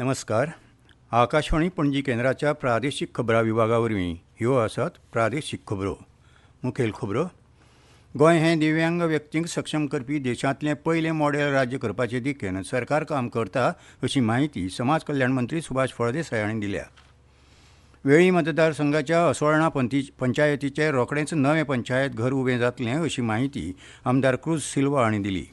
नमस्कार. आकाशवाणी पणजी केंद्राच्या प्रादेशीक खबरां विभागावरवीं ह्यो आसात प्रादेशीक खबरो. मुखेल खबरो. गोंय हें दिव्यांग व्यक्तींक सक्षम करपी देशांतलें पयलें मॉडेल राज्य करपाचे दिकेन सरकार काम करता अशी माहिती समाज कल्याण मंत्री सुभाष फळदेसाय हांणी दिल्या. वेळी मतदारसंघाच्या असोळणा पंचायतीचें रोखडेंच नवें पंचायत घर उबें जातलें अशी माहिती आमदार क्रूज सिल्वा हांणी दिली.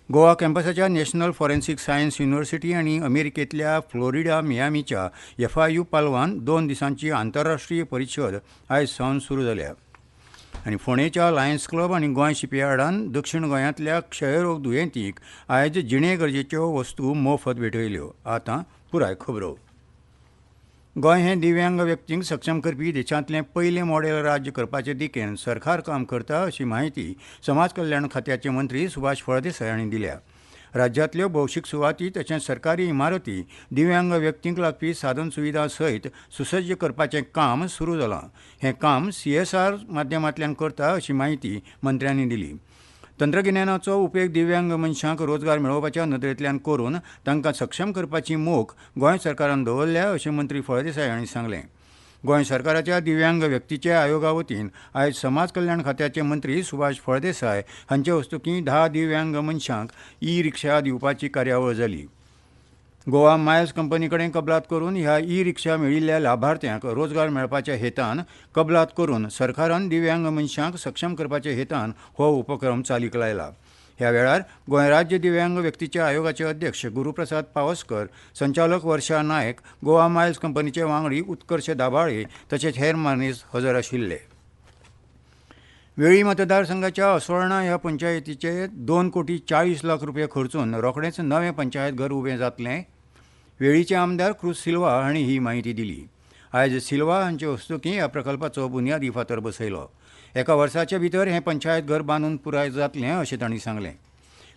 गोवा कॅम्पसाच्या नॅशनल फॉरेन्सिक सायन्स युनिव्हर्सिटी आनी अमेरिकेंतल्या फ्लोरिडा मियामीच्या FIU पालवान 2 दिसांची आंतरराष्ट्रीय परिशद आयज सावन सुरू जाल्या. आनी फोंडेच्या लायन्स क्लब आनी गोंय शिपयार्डान दक्षिण गोंयांतल्या क्षयरोग दुयेंतींक आयज जिणे गरजेच्यो वस्तू मोफत भेटयल्यो. आतां पुराय खबरो. गोंय हें दिव्यांग व्यक्तींक सक्षम करपी देशांतलें पयलें मॉडेल राज्य करपाचे दिकेन सरकार काम करता अशी माहिती समाज कल्याण खात्याचे मंत्री सुभाष फळदेसाय हांणी दिल्या. राज्यांतल्यो भौशीक सुवाती तशेंच सरकारी इमारती दिव्यांग व्यक्तींक लागपी साधन सुविधा सयत सुसज्ज करपाचें काम सुरू जालां. हें काम CSR माध्यमांतल्यान करता अशी माहिती मंत्र्यांनी दिली. तंत्रगिन्यानाचो उपेग दिव्यांग मनशांक रोजगार मेळोवपाच्या नदरेंतल्यान करून तांकां सक्षम करपाची मोख गोंय सरकारान दवरल्या अशें मंत्री फळदेसाय हांणी सांगलें. गोंय सरकाराच्या दिव्यांग व्यक्तीच्या आयोगा वतीन आयज समाज कल्याण खात्याचे मंत्री सुभाष फळदेसाय हांचे हस्तुकीं 10 दिव्यांग मनशांक ई-रिक्षा दिवपाची कार्यावळ जाली. गोवा मायल्स कंपनी कडेन कबलात करून ह्या ई-रिक्षा मेळिल्ल्या लाभार्थ्यांक रोजगार मेळपाच्या हेतान कबलात करून सरकारान दिव्यांग मनशांक सक्षम करपाच्या हेतान हो उपक्रम चालीक लायला. ह्या वेळार गोंय राज्य दिव्यांग व्यक्तीच्या आयोगाचे अध्यक्ष गुरुप्रसाद पावसकर, संचालक वर्षा नायक, गोवा मायल्स कंपनीचे वांगडी उत्कर्श दाभाळे तशेंच हेर मानेस्त हजर आशिल्ले. वेळी मतदारसंघाच्या असोळणा ह्या पंचायतीचे 2,40,00,000 रुपये खर्चून रोखडेंच नवें पंचायत घर उबें जातलें. वेळीचे आमदार क्रूज सिल्वा हांणी ही माहिती दिली. आयज सिल्वा हांचे हस्तुकीं ह्या प्रकल्पाचो बुन्यादी फातर बसयलो. एका वर्साच्या भितर हें पंचायत घर बांदून पुराय जातलें अशें तांणी सांगलें.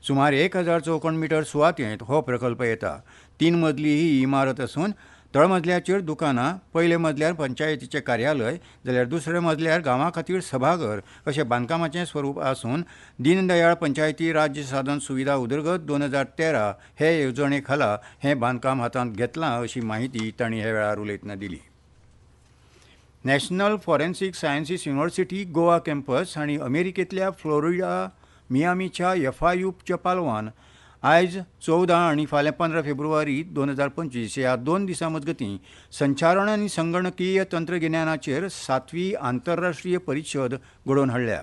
सुमार 1000 चौखण मिटर सुवातेंत हो प्रकल्प येता. 3 मजली ही इमारत असून तळमजल्याचेर दुकानां, पयले मजल्यार पंचायतीचें कार्यालय जाल्यार दुसऱ्या मजल्यार गांवा खातीर सभाघर अशें बांदकामाचें स्वरूप आसून दीनदयाळ पंचायती राज्य साधन सुविधा उदरगत 2013 हे येवजणे खाला हें बांदकाम हातांत घेतलां अशी माहिती तांणी ह्या वेळार उलयतना दिली. National forensic sciences university Goa campus आनी अमेरिकेंतल्या फ्लोरिडा मियामीच्या FIUच्या पालवान आयज 14 आनी फाल्यां 15 फेब्रुवारी 2025 ह्या 2 दिसां मजगतीं संचारण आनी संगणकीय तंत्रगिन्यानाचेर 7वी आंतरराष्ट्रीय परिशद घडोवन हाडल्या.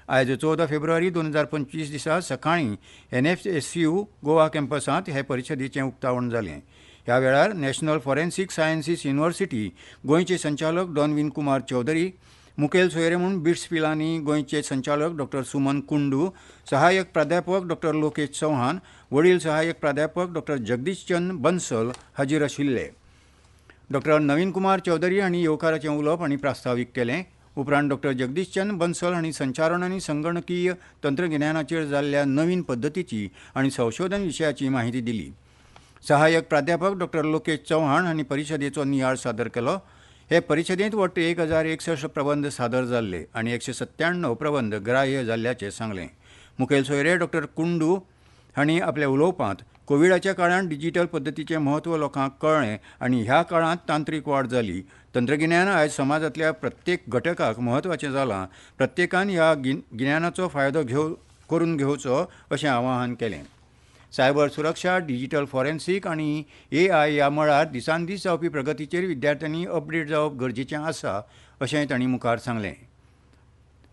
आयज 14 फेब्रुवारी 2025 दिसा सकाळीं NFSU गोवा कॅम्पसांत हे परिशदेचें उक्तावण जालें. ह्या वेळार नॅशनल फॉरेन्सिक सायन्सीस युनिव्हर्सिटी गोंयचे संचालक डॉनविन कुमार चौधरी, मुखेल सोयरे म्हूण बिट्स पिलांनी गोंयचे संचालक डॉ सुमन कुंडू, सहाय्यक प्राध्यापक डॉ लोकेश चव्हाण, वडील सहाय्यक प्राध्यापक डॉ जगदीशचंद बन्सल हाजीर आशिल्ले. डॉ नवीन कुमार चौधरी हांणी येवकाराचें उलोवप आनी प्रास्तावीक केलें. उपरांत डॉ जगदीशचंद बन्सल हांणी संचारण आनी संगणकीय तंत्रगिन्यानाचेर जाल्ल्या नवीन पद्दतीची आनी संशोधन विशयाची माहिती दिली. सहाय्यक प्राध्यापक डॉ लोकेश चव्हाण हांणी परिशदेचो नियाळ सादर केलो. हे परिशदेंत वट्ट 1061 प्रबंध सादर जाल्ले आनी 197 प्रबंध ग्राह्य जाल्ल्याचें सांगलें. मुखेल सोयरे डॉ कुंडू हांणी आपल्या उलोवपांत कोविडाच्या काळांत डिजिटल पद्दतीचें म्हत्व लोकांक कळ्ळें आनी ह्या काळांत तांत्रीक वाड जाली. तंत्रगिन्यान आयज समाजांतल्या प्रत्येक घटकाक म्हत्वाचें जालां. प्रत्येकान ह्या गिन्यानाचो फायदो करून घेवचो अशें आवाहन केलें. सायबर सुरक्षा, डिजिटल फॉरेन्सीक आनी AI ह्या मळार दिसान दीस जावपी प्रगतीचेर विद्यार्थ्यांनी अपडेट जावप गरजेचें आसा अशेंय तांणी मुखार सांगलें.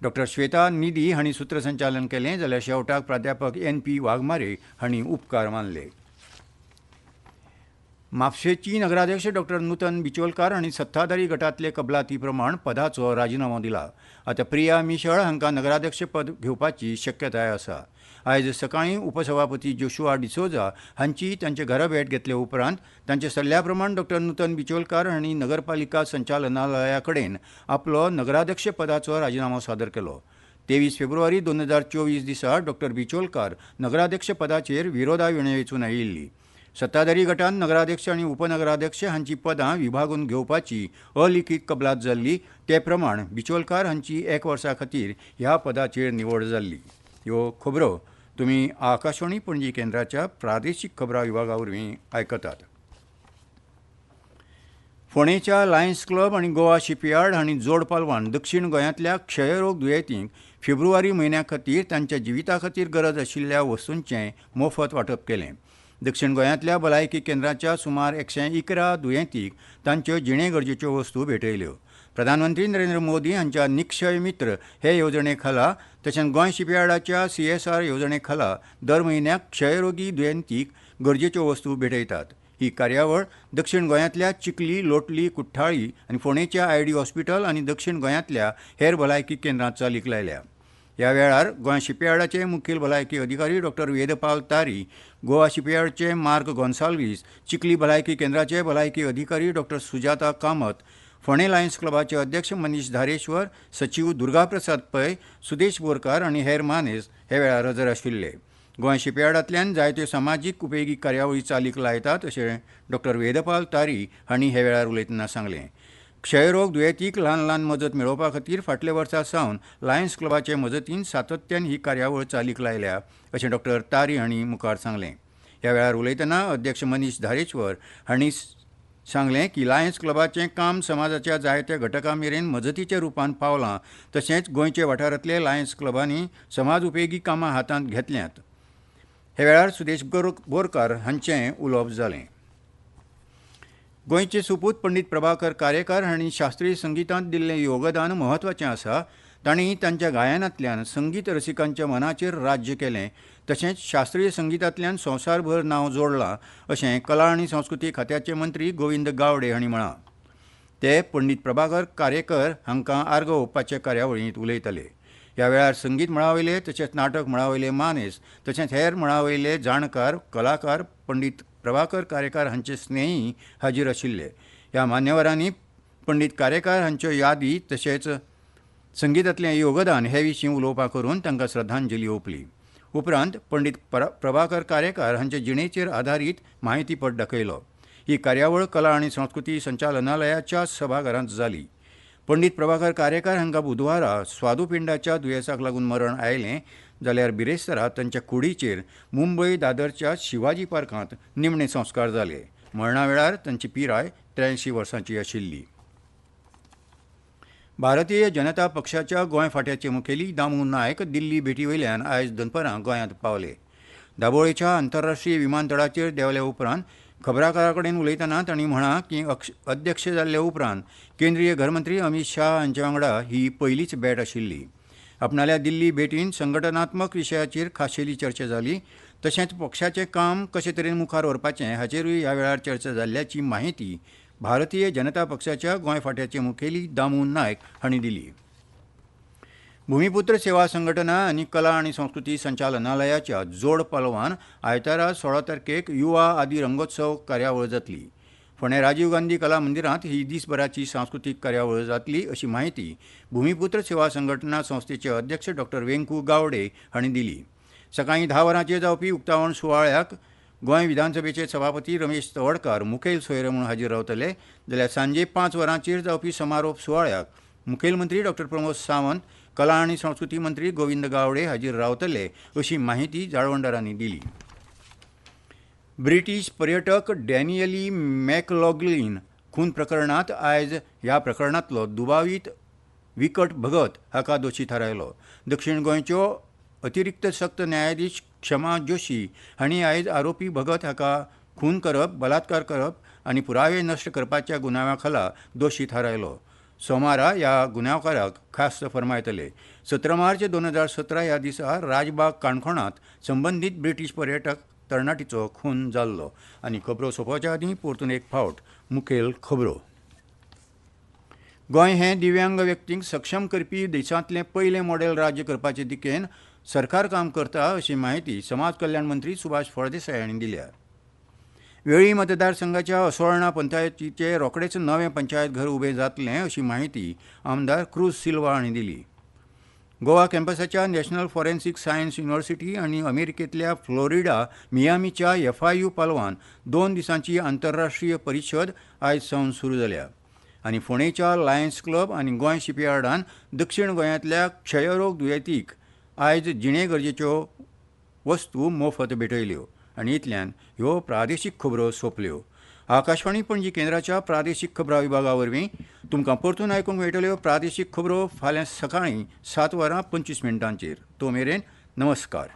डॉ श्वेता निधी हांणी सुत्रसंचालन केलें जाल्यार शेवटाक प्राध्यापक NP वाघमारे हांणी उपकार मानले. म्हापशेची नगराध्यक्ष डॉ नूतन बिचोलकार हांणी सत्ताधारी गटांतले कबलाती प्रमाण पदाचो राजिनामो दिला. आतां प्रिया मिशळ हांकां नगराध्यक्ष पद घेवपाची शक्यताय आसा. आयज सकाळीं उपसभापती जोशुआ डिसोजा हांची तांचे घरा भेट घेतले उपरांत तांचे सल्ल्या प्रमाण डॉ नूतन बिचोलकार हांणी नगरपालिका संचालनालया कडेन आपलो नगराध्यक्ष पदाचो राजिनामो सादर केलो. 23 फेब्रुवारी 2024 दिसा डॉ बिचोलकार नगराध्यक्ष पदाचेर विरोधाविणय वेंचून आयिल्ली. सत्ताधारी गटान नगराध्यक्ष आनी उपनगराध्यक्ष हांची पदां विभागून घेवपाची अलिखीत कबलात जाल्ली. ते प्रमाण बिचोलकार हांची 1 वर्सा खातीर ह्या पदाचेर निवड जाल्ली. ह्यो खबरो तुमी आकाशवाणी पणजी केंद्राच्या प्रादेशीक खबरां विभागा वरवीं आयकतात. फोंडेच्या लायन्स क्लब आनी गोवा शिपयार्ड हांणी जोड पालवान दक्षिण गोंयांतल्या क्षयरोग दुयेंतींक फेब्रुवारी म्हयन्या खातीर तांच्या जिविता खातीर गरज आशिल्ल्या वस्तूंचें मोफत वांटप केलें. दक्षिण गोंयांतल्या भलायकी केंद्राच्या सुमार 111 दुयेंतींक तांच्यो जिणे गरजेच्यो वस्तू भेटयल्यो. प्रधानमंत्री नरेंद्र मोदी हांच्या निक्षय मित्र हे येवजणे खाला तशेंच गोंय शिपयार्डाच्या CSR येवजणे खाला दर म्हयन्याक क्षयरोगी दुयेंतींक गरजेच्यो वस्तू भेटयतात. ही कार्यावळ दक्षिण गोंयांतल्या चिखली, लोटली, कुठ्ठाळी आनी फोंडेच्या ID हॉस्पिटल आनी दक्षिण गोंयांतल्या हेर भलायकी केंद्रांत चालीक लायल्या. ह्या वेळार गोंय शिपयार्डाचे मुखेल भलायकी अधिकारी डॉ. वेदपाल तारी, गोवा शिपयार्डचे मार्क गोन्साल्वीस, चिखली भलायकी केंद्राचे भलायकी अधिकारी डॉ. सुजाता कामत, फोंडे लायन्स क्लबाचे अध्यक्ष मनीश धारेश्वर, सचीव दुर्गाप्रसाद पै, सुदेश बोरकार आनी हेर मानेस्त हे वेळार हजर आशिल्ले. गोंय शिपयार्डांतल्यान जायत्यो समाजीक उपेगी कार्यावळी चालीक लायतात अशें डॉ. वेदपाल तारी हांणी हे वेळार उलयतना सांगलें. क्षयरोग दुयेंतींक ल्हान ल्हान मजत मेळोवपा खातीर फाटल्या वर्सा सावन लायन्स क्लबाचे मजतीन सातत्यान ही कार्यावळ चालीक लायल्या अशें डॉ. तारी हांणी मुखार सांगलें. ह्या वेळार उलयतना अध्यक्ष मनीश धारेश्वर हांणी सांगलें की लायन्स क्लबाचें काम समाजाच्या जायत्या घटकां मेरेन मजतीच्या रुपान पावलां तशेंच गोंयचे वाठारांतले लायन्स क्लबांनी समाज उपेगी कामां हातांत घेतल्यांत. हे वेळार सुदेश बोरकार हांचें उलोवप जालें. गोंयचे सुपूत पंडीत प्रभाकर कारेकार हांणी शास्त्रीय संगीतांत दिल्लें योगदान म्हत्वाचें आसा. तांणी तांच्या गायनांतल्यान संगीत रसिकांच्या मनाचेर राज्य केलें तशेंच शास्त्रीय संगीतांतल्यान संवसारभर नांव जोडलां अशें कला आनी संस्कृती खात्याचे मंत्री गोविंद गावडे हांणी म्हळां. ते पंडीत प्रभाकर कारेकर हांकां आर्गां ओंपपाचे कार्यावळींत उलयताले. ह्या वेळार संगीत मळावयले तशेंच नाटक मळावयले मानेस्त तशेंच हेर मळावयले जाणकार कलाकार पंडीत प्रभाकर कारेकार हांचे स्नेही हाजीर आशिल्ले. ह्या मान्यवरांनी पंडीत कारेकार हांच्यो यादी तशेंच संगीतांतलें योगदान हे विशीं उलोवपां करून तांकां श्रद्धांजली ओंपली. उपरांत पंडीत प्रभाकर कारेकार हांचे जिणेचेर आदारीत म्हायतीपट दाखयलो. ही कार्यावळ कला आनी संस्कृती संचालनालयाच्या सभाघरांत जाली. पंडीत प्रभाकर कारेकार हांकां बुधवारा स्वादुपिंडाच्या दुयेंसाक लागून मरण आयलें जाल्यार बिरेस्तारा तांच्या कुडीचेर मुंबय दादरच्या शिवाजी पार्कांत निमणे संस्कार जाले. मरणा वेळार तांची पिराय 83 वर्सांची आशिल्ली. भारतीय जनता पक्षाच्या गोंय फांट्याचे मुखेली दामू नायक दिल्ली भेटी वयल्यान आयज दनपारां गोंयांत पावले. दाबोळेच्या आंतरराष्ट्रीय विमानतळाचेर देवल्या उपरांत खबराकारां कडेन उलयतना तांणी म्हळां की अध्यक्ष जाल्ले उपरांत केंद्रीय घरमंत्री अमित शाह हांचे वांगडा ही पयलीच भेट आशिल्ली. आपणाल्या दिल्ली भेटीन संघटनात्मक विशयाचेर खाशेली चर्चा जाली तशेंच पक्षाचें काम कशे तरेन मुखार व्हरपाचें हाचेरूय ह्या वेळार चर्चा जाल्ल्याची माहिती भारतीय जनता पक्षाच्या गोंय फांट्याचे मुखेली दामू नायक हांणी दिली. भुमिपुत्र सेवा संघटना आनी कला आनी संस्कृती संचालनालयाच्या जोड पालवान आयतारा 16 तारखेक युवा आदी रंगोत्सव कार्यावळ जातली. फोंडें राजीव गांधी कला मंदिरांत ही दिसभराची सांस्कृतीक कार्यावळ जातली अशी माहिती भुमिपुत्र सेवा संघटना संस्थेचे अध्यक्ष डॉ. वेंकू गावडे हांणी दिली. सकाळीं 10 वरांचेर जावपी उक्तावण सुवाळ्याक गोंय विधानसभेचे सभापती रमेश तवडकार मुखेल सोयरे म्हणून हाजीर रावतले जाल्यार सांजे 5 वरांचेर जावपी समारोप सुवाळ्याक मुखेलमंत्री डॉ. प्रमोद सावंत, कला आनी संस्कृती मंत्री गोविंद गावडे हाजीर रावतले अशी माहिती जाळवणदारांनी दिली. ब्रिटीश पर्यटक डॅनियली मॅकलॉग्लिन खून प्रकरणांत आयज ह्या प्रकरणांतलो दुबावीत विकट भगत हाका दोशी थारायलो. दक्षिण गोंयच्यो अतिरिक्त सक्त न्यायाधीश क्षमा जोशी हांणी आयज आरोपी भगत हाका खून करप, बलात्कार करप आनी पुरावे नश्ट करपाच्या गुन्यांवा खाला दोशी थारायलो. सोमारा ह्या गुन्यांवकाराक खास्त फरमायतले. 17 मार्च 2017 ह्या दिसा राजबाग काणकोणांत संबंदीत ब्रिटीश पर्यटक तरणाटीचो खून जाल्लो. आनी खबरो सोंपोवच्या आदीं परतून एक फावट मुखेल खबरो. गोंय हें दिव्यांग व्यक्तींक सक्षम करपी देशांतलें पयलें मॉडेल राज्य करपाचे दिकेन सरकार काम करता अशी माहिती समाज कल्याण मंत्री सुभाष फळदेसाय हांणी दिल्या. वेळी मतदारसंघाच्या असोळणा पंचायतीचे रोखडेच नवें पंचायत घर उबें जातलें अशी माहिती आमदार क्रूज सिल्वा हांणी दिली. गोवा कॅम्पसाच्या नॅशनल फॉरेन्सीक सायन्स युनिव्हर्सिटी आनी अमेरिकेंतल्या फ्लोरिडा मियामीच्या FIU पालवान 2 दिसांची आंतरराष्ट्रीय परिशद आयज सावन सुरू जाल्या. आनी फोंडेच्या लायन्स क्लब आनी गोंय शिपयार्डान दक्षिण गोंयांतल्या क्षयरोग दुयेंतींक आयज जिणे गरजेच्यो वस्तू मोफत भेटयल्यो. आनी इतल्यान ह्यो प्रादेशीक खबरो सोंपल्यो. आकाशवाणी पणजी केंद्राच्या प्रादेशीक खबरां विभागा वरवीं तुमकां परतून आयकूंक मेळटल्यो प्रादेशीक खबरो फाल्यां सकाळीं 7:25 तो मेरेन नमस्कार.